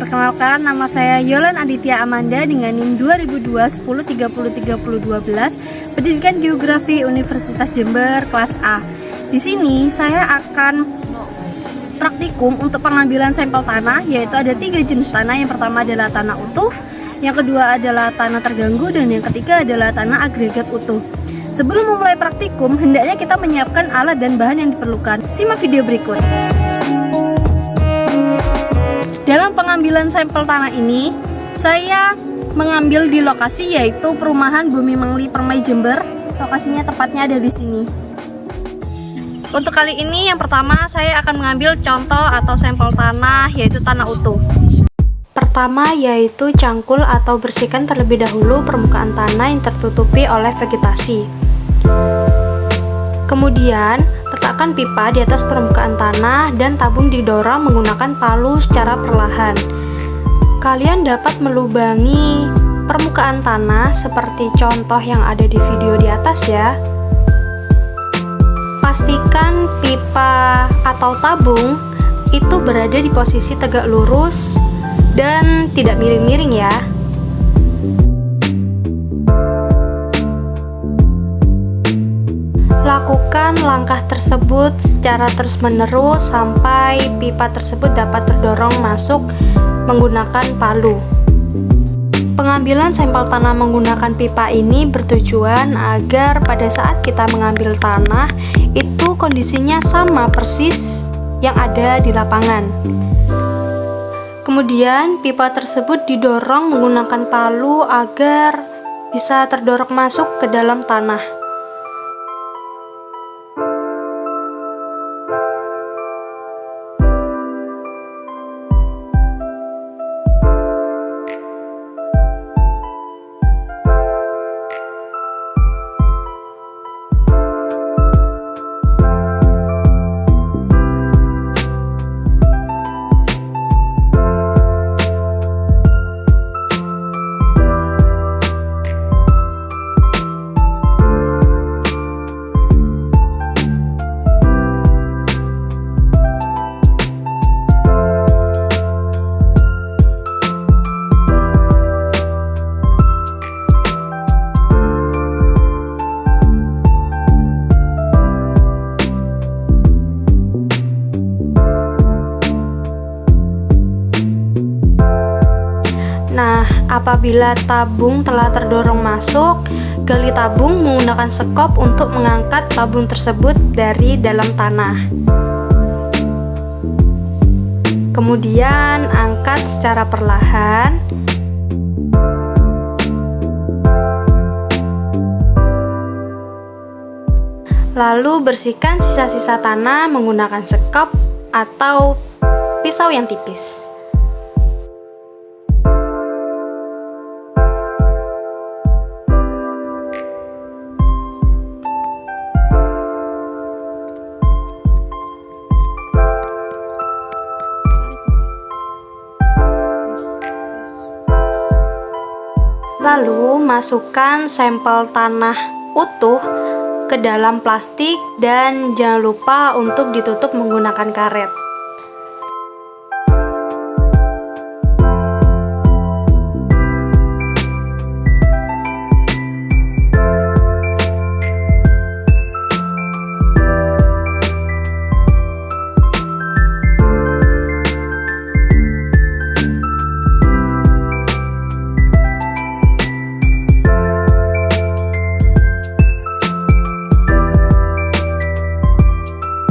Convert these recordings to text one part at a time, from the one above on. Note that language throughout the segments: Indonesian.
Perkenalkan, nama saya Yolan Aditya Amanda dengan NIM 2002-10-30-30-12, Pendidikan Geografi Universitas Jember kelas A. Di sini saya akan praktikum untuk pengambilan sampel tanah, yaitu ada 3 jenis tanah. Yang pertama adalah tanah utuh, yang kedua adalah tanah terganggu, dan yang ketiga adalah tanah agregat utuh. Sebelum memulai praktikum, hendaknya kita menyiapkan alat dan bahan yang diperlukan. Simak video berikut. Dalam pengambilan sampel tanah ini, saya mengambil di lokasi yaitu Perumahan Bumi Mengli Permai Jember. Lokasinya tepatnya ada di sini. Untuk kali ini yang pertama saya akan mengambil contoh atau sampel tanah yaitu tanah utuh. Pertama yaitu cangkul atau bersihkan terlebih dahulu permukaan tanah yang tertutupi oleh vegetasi. Kemudian letakkan pipa di atas permukaan tanah dan tabung didorong menggunakan palu secara perlahan. Kalian dapat melubangi permukaan tanah seperti contoh yang ada di video di atas ya. Pastikan pipa atau tabung itu berada di posisi tegak lurus dan tidak miring-miring ya. Lakukan langkah tersebut secara terus-menerus sampai pipa tersebut dapat terdorong masuk menggunakan palu. Pengambilan sampel tanah menggunakan pipa ini bertujuan agar pada saat kita mengambil tanah itu kondisinya sama persis yang ada di lapangan. Kemudian pipa tersebut didorong menggunakan palu agar bisa terdorong masuk ke dalam tanah. Nah, apabila tabung telah terdorong masuk, gali tabung menggunakan sekop untuk mengangkat tabung tersebut dari dalam tanah. Kemudian angkat secara perlahan. Lalu bersihkan sisa-sisa tanah menggunakan sekop atau pisau yang tipis. Lalu masukkan sampel tanah utuh ke dalam plastik dan jangan lupa untuk ditutup menggunakan karet.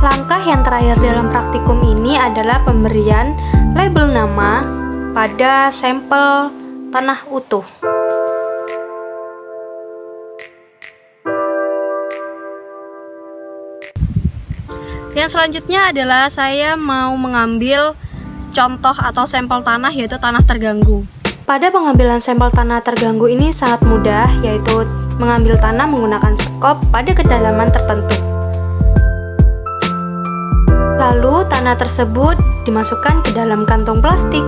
Langkah yang terakhir dalam praktikum ini adalah pemberian label nama pada sampel tanah utuh. Yang selanjutnya adalah saya mau mengambil contoh atau sampel tanah yaitu tanah terganggu. Pada pengambilan sampel tanah terganggu ini sangat mudah, yaitu mengambil tanah menggunakan sekop pada kedalaman tertentu. Lalu tanah tersebut dimasukkan ke dalam kantong plastik.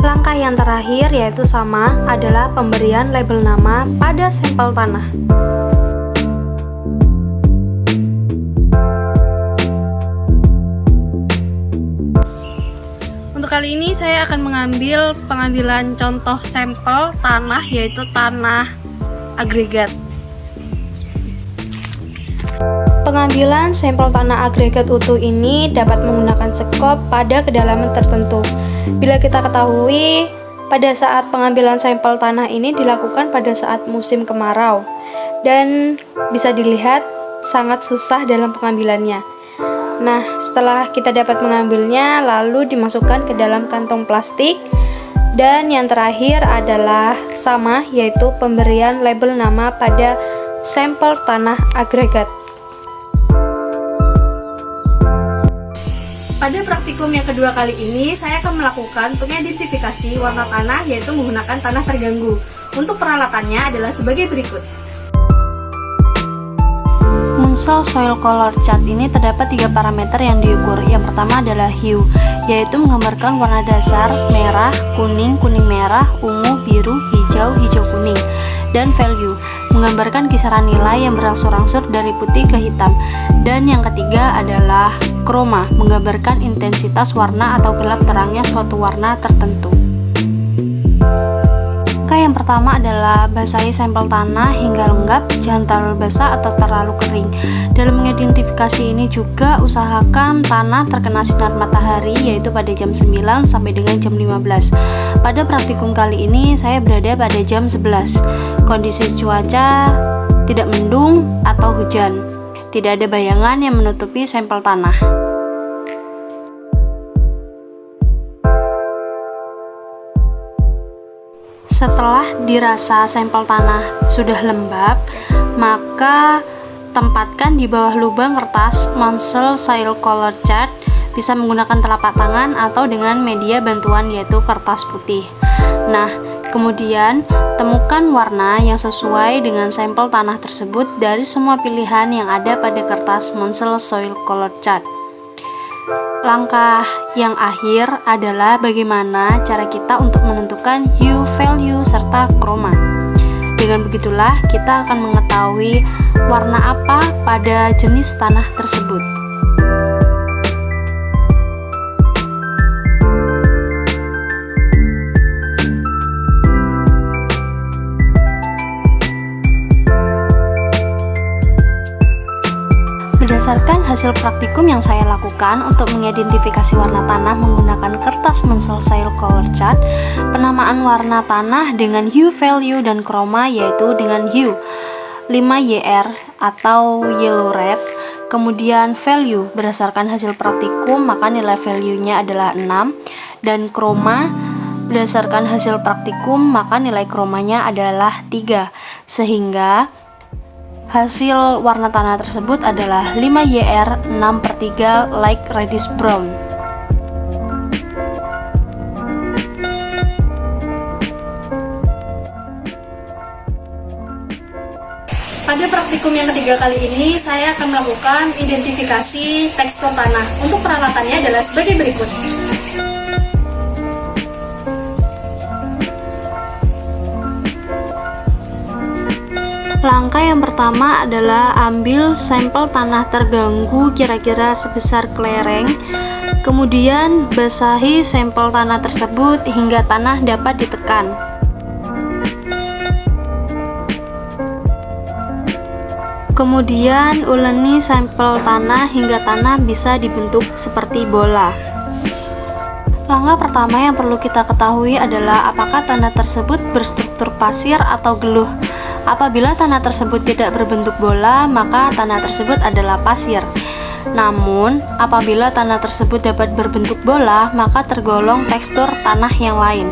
Langkah yang terakhir terakhir, yaitu sama, adalah pemberian label nama pada sampel tanah. Untuk kali ini saya akan mengambil pengambilan contoh sampel tanah, yaitu tanah agregat. Pengambilan sampel tanah agregat utuh ini dapat menggunakan sekop pada kedalaman tertentu. Bila kita ketahui, pada saat pengambilan sampel tanah ini dilakukan pada saat musim kemarau, dan bisa dilihat sangat susah dalam pengambilannya. Nah, setelah kita dapat mengambilnya, lalu dimasukkan ke dalam kantong plastik. Dan yang terakhir adalah sama, yaitu pemberian label nama pada sampel tanah agregat. Pada praktikum yang kedua kali ini, saya akan melakukan pengidentifikasi warna tanah, yaitu menggunakan tanah terganggu. Untuk peralatannya adalah sebagai berikut. Munsell Soil Color Chart ini terdapat 3 parameter yang diukur. Yang pertama adalah hue, yaitu menggambarkan warna dasar merah, kuning, kuning merah, ungu, biru, hijau, hijau kuning. Dan value, menggambarkan kisaran nilai yang berangsur-angsur dari putih ke hitam. Dan yang ketiga adalah chroma, menggambarkan intensitas warna atau gelap terangnya suatu warna tertentu. Yang pertama adalah basahi sampel tanah hingga lenggap, jangan terlalu basah atau terlalu kering. Dalam mengidentifikasi ini juga usahakan tanah terkena sinar matahari, yaitu pada jam 9 sampai dengan jam 15. Pada praktikum kali ini saya berada pada jam 11. Kondisi cuaca tidak mendung atau hujan. Tidak ada bayangan yang menutupi sampel tanah. Setelah dirasa sampel tanah sudah lembab, maka tempatkan di bawah lubang kertas Munsell Soil Color Chart. Bisa menggunakan telapak tangan atau dengan media bantuan, yaitu kertas putih. Nah, kemudian temukan warna yang sesuai dengan sampel tanah tersebut dari semua pilihan yang ada pada kertas Munsell Soil Color Chart. Langkah yang akhir adalah bagaimana cara kita untuk menentukan hue, value, serta chroma. Dengan begitulah kita akan mengetahui warna apa pada jenis tanah tersebut. Berdasarkan hasil praktikum yang saya lakukan untuk mengidentifikasi warna tanah menggunakan kertas Munsell Soil Color Chart, penamaan warna tanah dengan hue, value, dan chroma yaitu dengan hue 5YR atau yellow red, kemudian value berdasarkan hasil praktikum maka nilai value-nya adalah 6, dan chroma berdasarkan hasil praktikum maka nilai chromanya adalah 3, sehingga hasil warna tanah tersebut adalah 5YR 6/3 light reddish brown. Pada praktikum yang ketiga kali ini, saya akan melakukan identifikasi tekstur tanah. Untuk peralatannya adalah sebagai berikut. Langkah yang pertama adalah ambil sampel tanah terganggu kira-kira sebesar kelereng. Kemudian basahi sampel tanah tersebut hingga tanah dapat ditekan. Kemudian uleni sampel tanah hingga tanah bisa dibentuk seperti bola. Langkah pertama yang perlu kita ketahui adalah apakah tanah tersebut berstruktur pasir atau geluh. Apabila tanah tersebut tidak berbentuk bola, maka tanah tersebut adalah pasir. Namun, apabila tanah tersebut dapat berbentuk bola, maka tergolong tekstur tanah yang lain.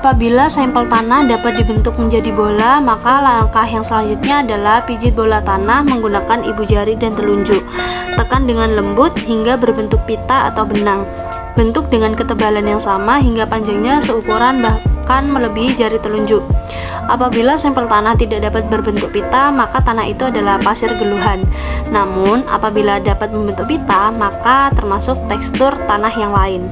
Apabila sampel tanah dapat dibentuk menjadi bola, maka langkah yang selanjutnya adalah pijit bola tanah menggunakan ibu jari dan telunjuk. Tekan dengan lembut hingga berbentuk pita atau benang. Bentuk dengan ketebalan yang sama hingga panjangnya seukuran bahkan melebihi jari telunjuk. Apabila sampel tanah tidak dapat berbentuk pita, maka tanah itu adalah pasir geluhan. Namun, apabila dapat membentuk pita, maka termasuk tekstur tanah yang lain.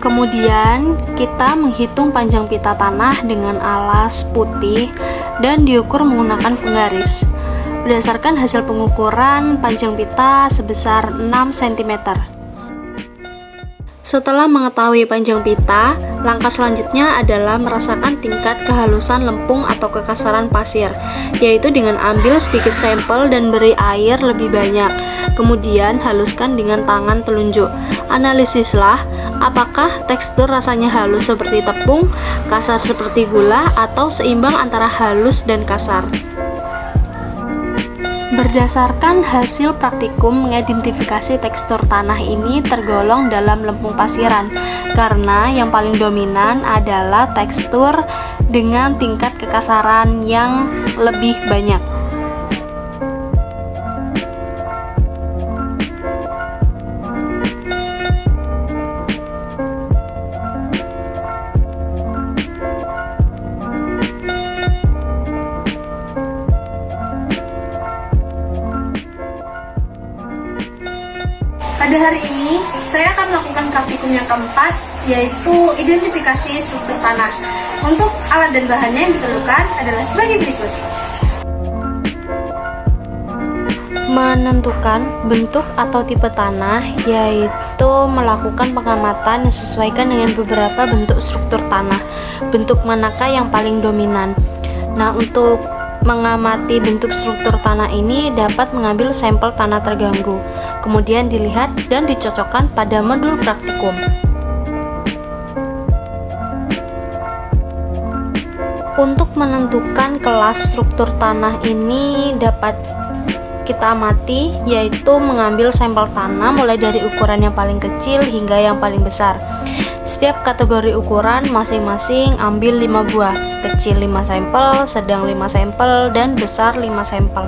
Kemudian kita menghitung panjang pita tanah dengan alas putih dan diukur menggunakan penggaris. Berdasarkan hasil pengukuran, panjang pita sebesar 6 cm. Setelah mengetahui panjang pita, langkah selanjutnya adalah merasakan tingkat kehalusan lempung atau kekasaran pasir, yaitu dengan ambil sedikit sampel dan beri air lebih banyak. Kemudian haluskan dengan tangan telunjuk. Analisislah apakah tekstur rasanya halus seperti tepung, kasar seperti gula, atau seimbang antara halus dan kasar. Berdasarkan hasil praktikum, mengidentifikasi tekstur tanah ini tergolong dalam lempung pasiran karena yang paling dominan adalah tekstur dengan tingkat kekasaran yang lebih banyak. Pada hari ini, saya akan melakukan praktikum yang keempat, yaitu identifikasi struktur tanah. Untuk alat dan bahannya yang diperlukan adalah sebagai berikut. Menentukan bentuk atau tipe tanah, yaitu melakukan pengamatan yang sesuaikan dengan beberapa bentuk struktur tanah. Bentuk manakah yang paling dominan? Nah, untuk mengamati bentuk struktur tanah ini dapat mengambil sampel tanah terganggu, kemudian dilihat dan dicocokkan pada modul praktikum. Untuk menentukan kelas struktur tanah ini dapat kita amati, yaitu mengambil sampel tanah mulai dari ukuran yang paling kecil hingga yang paling besar. Setiap kategori ukuran masing-masing ambil 5 buah, kecil 5 sampel, sedang 5 sampel, dan besar 5 sampel.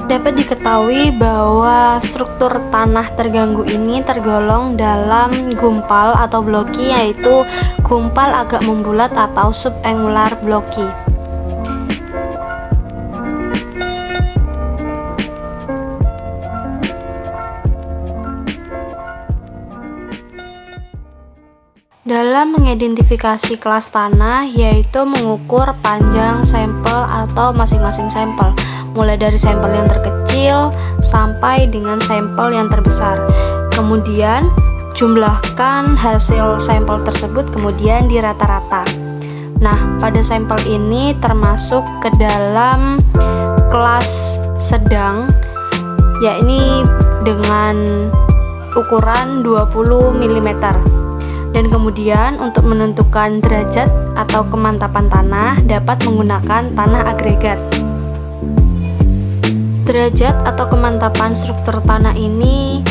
Dapat diketahui bahwa struktur tanah terganggu ini tergolong dalam gumpal atau blocky, yaitu gumpal agak membulat atau subangular blocky. Dalam mengidentifikasi kelas tanah, yaitu mengukur panjang sampel atau masing-masing sampel, mulai dari sampel yang terkecil sampai dengan sampel yang terbesar. Kemudian jumlahkan hasil sampel tersebut kemudian dirata-rata. Nah, pada sampel ini termasuk ke dalam kelas sedang, yakni dengan ukuran 20 mm. Dan kemudian untuk menentukan derajat atau kemantapan tanah dapat menggunakan tanah agregat. Derajat atau kemantapan struktur tanah ini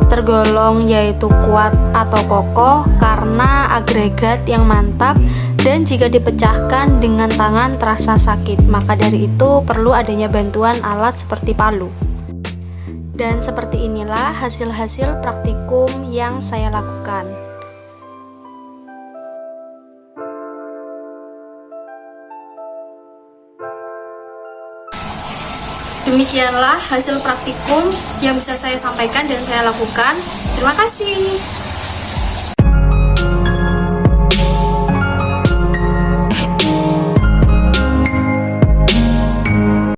tergolong yaitu kuat atau kokoh karena agregat yang mantap, dan jika dipecahkan dengan tangan terasa sakit. Maka dari itu perlu adanya bantuan alat seperti palu. Dan seperti inilah hasil-hasil praktikum yang saya lakukan. Demikianlah hasil praktikum yang bisa saya sampaikan dan saya lakukan. Terima kasih.